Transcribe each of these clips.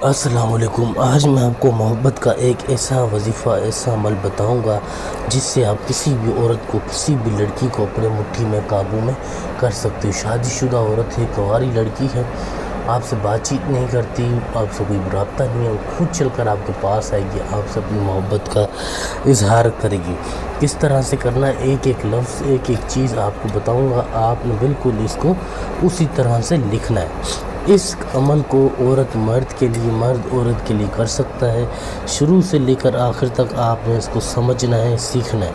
السلام علیکم۔ آج میں آپ کو محبت کا ایک ایسا وظیفہ، ایسا عمل بتاؤں گا جس سے آپ کسی بھی عورت کو، کسی بھی لڑکی کو اپنے مٹھی میں قابو میں کر سکتے ہو۔ شادی شدہ عورت ہے، کنواری لڑکی ہے، آپ سے بات چیت نہیں کرتی، آپ سے کوئی رابطہ نہیں ہے، وہ خود چل کر آپ کے پاس آئے گی، آپ سے اپنی محبت کا اظہار کرے گی۔ کس طرح سے کرنا ہے، ایک ایک لفظ، ایک ایک چیز آپ کو بتاؤں گا، آپ نے بالکل اس کو اسی طرح سے لکھنا ہے۔ اس عمل کو عورت مرد کے لیے، مرد عورت کے لیے کر سکتا ہے۔ شروع سے لے کر آخر تک آپ نے اس کو سمجھنا ہے، سیکھنا ہے۔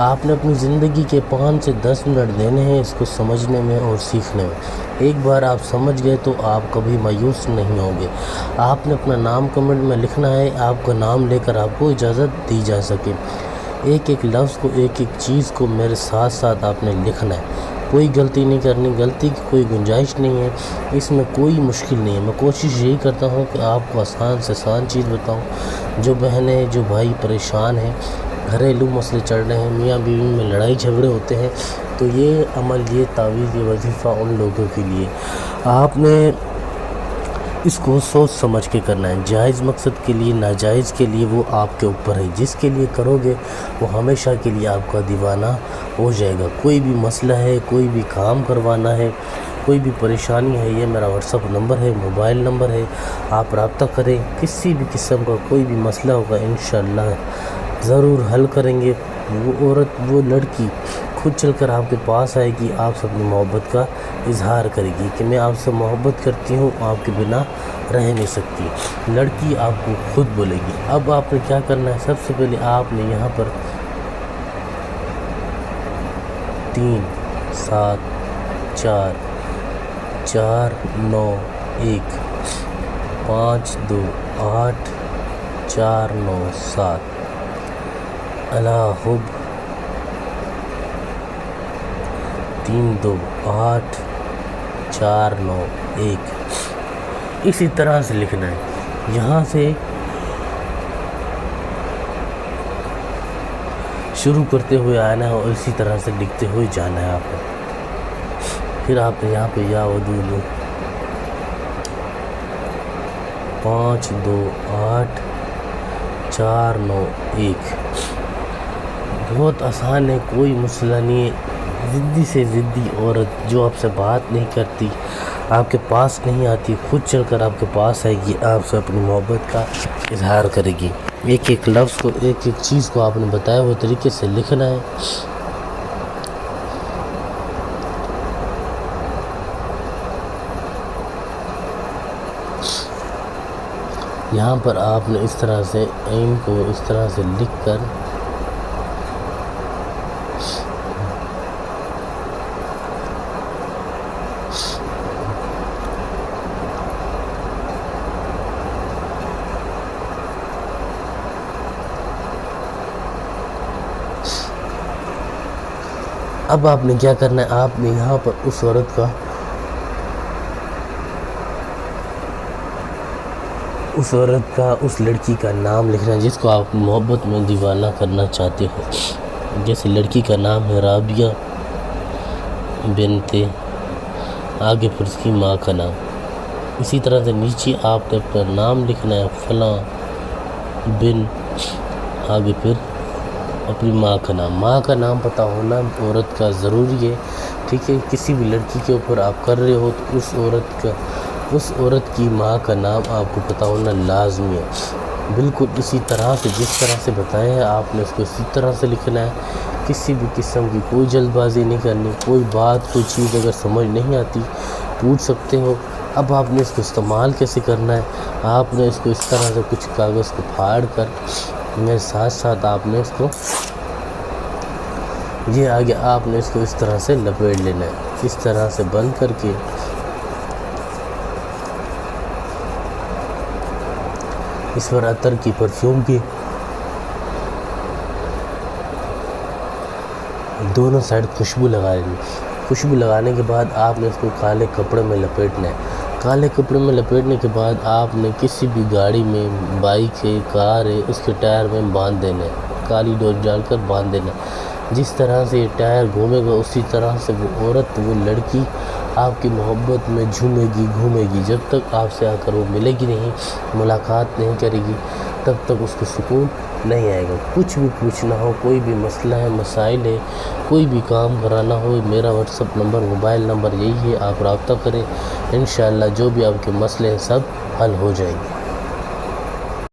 آپ نے اپنی زندگی کے 5 سے 10 منٹ دینے ہیں اس کو سمجھنے میں اور سیکھنے میں۔ ایک بار آپ سمجھ گئے تو آپ کبھی مایوس نہیں ہوں گے۔ آپ نے اپنا نام کمنٹ میں لکھنا ہے، آپ کا نام لے کر آپ کو اجازت دی جا سکے۔ ایک ایک لفظ کو، ایک ایک چیز کو میرے ساتھ ساتھ آپ نے لکھنا ہے۔ کوئی غلطی نہیں کرنی، غلطی کی کوئی گنجائش نہیں ہے، اس میں کوئی مشکل نہیں ہے۔ میں کوشش یہی کرتا ہوں کہ آپ کو آسان سے آسان چیز بتاؤں۔ جو بہنیں، جو بھائی پریشان ہیں، گھریلو مسئلے چل رہے ہیں، میاں بیوی میں لڑائی جھگڑے ہوتے ہیں، تو یہ عمل، یہ تعویذ، یہ وظیفہ ان لوگوں کے لیے آپ نے اس کو سوچ سمجھ کے کرنا ہے۔ جائز مقصد کے لیے، ناجائز کے لیے، وہ آپ کے اوپر ہے۔ جس کے لیے کرو گے وہ ہمیشہ کے لیے آپ کا دیوانہ ہو جائے گا۔ کوئی بھی مسئلہ ہے، کوئی بھی کام کروانا ہے، کوئی بھی پریشانی ہے، یہ میرا واٹس ایپ نمبر ہے، موبائل نمبر ہے، آپ رابطہ کریں۔ کسی بھی قسم کا کوئی بھی مسئلہ ہوگا انشاءاللہ ضرور حل کریں گے۔ وہ عورت، وہ لڑکی خود چل کر آپ کے پاس آئے گی، آپ سے اپنی محبت کا اظہار کرے گی کہ میں آپ سے محبت کرتی ہوں، آپ کے بنا رہ نہیں سکتی۔ لڑکی آپ کو خود بولے گی۔ اب آپ نے کیا کرنا ہے، سب سے پہلے آپ نے یہاں پر 3 7 4 4 9 1 5 2 8 4 9 7 اللہ حب 3 2 8 4 9 1 اسی طرح سے لکھنا ہے۔ یہاں سے شروع کرتے ہوئے آنا ہے اور اسی طرح سے لکھتے ہوئے جانا ہے آپ کو۔ پھر آپ نے یہاں پہ یا ودود 5 2 8 4 9 1 بہت آسان ہے، کوئی مسئلہ نہیں ہے۔ ضدی سے ضدی عورت جو آپ سے بات نہیں کرتی، آپ کے پاس نہیں آتی، خود چل کر آپ کے پاس آئے گی، آپ سے اپنی محبت کا اظہار کرے گی۔ ایک ایک لفظ کو، ایک ایک چیز کو آپ نے بتایا ہوئے طریقے سے لکھنا ہے۔ یہاں پر آپ نے اس طرح سے عین کو اس طرح سے لکھ کر اب آپ نے کیا کرنا ہے، آپ نے یہاں پر اس عورت کا، اس لڑکی کا نام لکھنا ہے جس کو آپ محبت میں دیوانہ کرنا چاہتے ہو۔ جیسے لڑکی کا نام ہے رابعہ بنت، آگے پھر اس کی ماں کا نام، اسی طرح سے نیچے آپ نے اپنا نام لکھنا ہے فلاں بن، آگے پھر اپنی ماں کا نام۔ ماں کا نام پتہ ہونا عورت کا ضروری ہے، ٹھیک ہے۔ کسی بھی لڑکی کے اوپر آپ کر رہے ہو تو اس عورت کی ماں کا نام آپ کو پتہ ہونا لازمی ہے۔ بالکل اسی طرح سے، جس طرح سے بتایا ہے آپ نے اس کو اسی طرح سے لکھنا ہے۔ کسی بھی قسم کی کوئی جلد بازی نہیں کرنی۔ کوئی بات، کوئی چیز اگر سمجھ نہیں آتی پوچھ سکتے ہو۔ اب آپ نے اس کو استعمال کیسے کرنا ہے، آپ نے اس کو اس طرح سے کچھ کاغذ کو پھاڑ کر میرے ساتھ ساتھ آپ نے اس کو، یہ آگے آپ نے اس کو اس طرح سے لپیٹ لینا ہے، اس طرح سے بند کر کے اس پر عطر کی، پرفیوم کی دونوں سائڈ خوشبو لگا لینی۔ خوشبو لگانے کے بعد آپ نے اس کو کالے کپڑے میں لپیٹنا ہے۔ کالے کپڑے میں لپیٹنے کے بعد آپ نے کسی بھی گاڑی میں، بائک ہے، کار ہے، اس کے ٹائر میں باندھ دینا ہے، کالی ڈوری ڈال کر باندھ دینا ہے۔ جس طرح سے یہ ٹائر گھومے گا اسی طرح سے وہ عورت، وہ لڑکی آپ کی محبت میں جھومے گی گھومے گی. جب تک آپ سے آ کر وہ ملے گی نہیں، ملاقات نہیں کرے گی، تب تک اس کو سکون نہیں آئے گا. کچھ بھی پوچھنا ہو، کوئی بھی مسئلہ ہے، مسائل ہے، کوئی بھی کام کرانا ہو، میرا what's up number, mobile number یہی ہے. آپ رابطہ کریں، انشاءاللہ جو بھی آپ کے مسئلے ہیں سب حل ہو جائیں گے.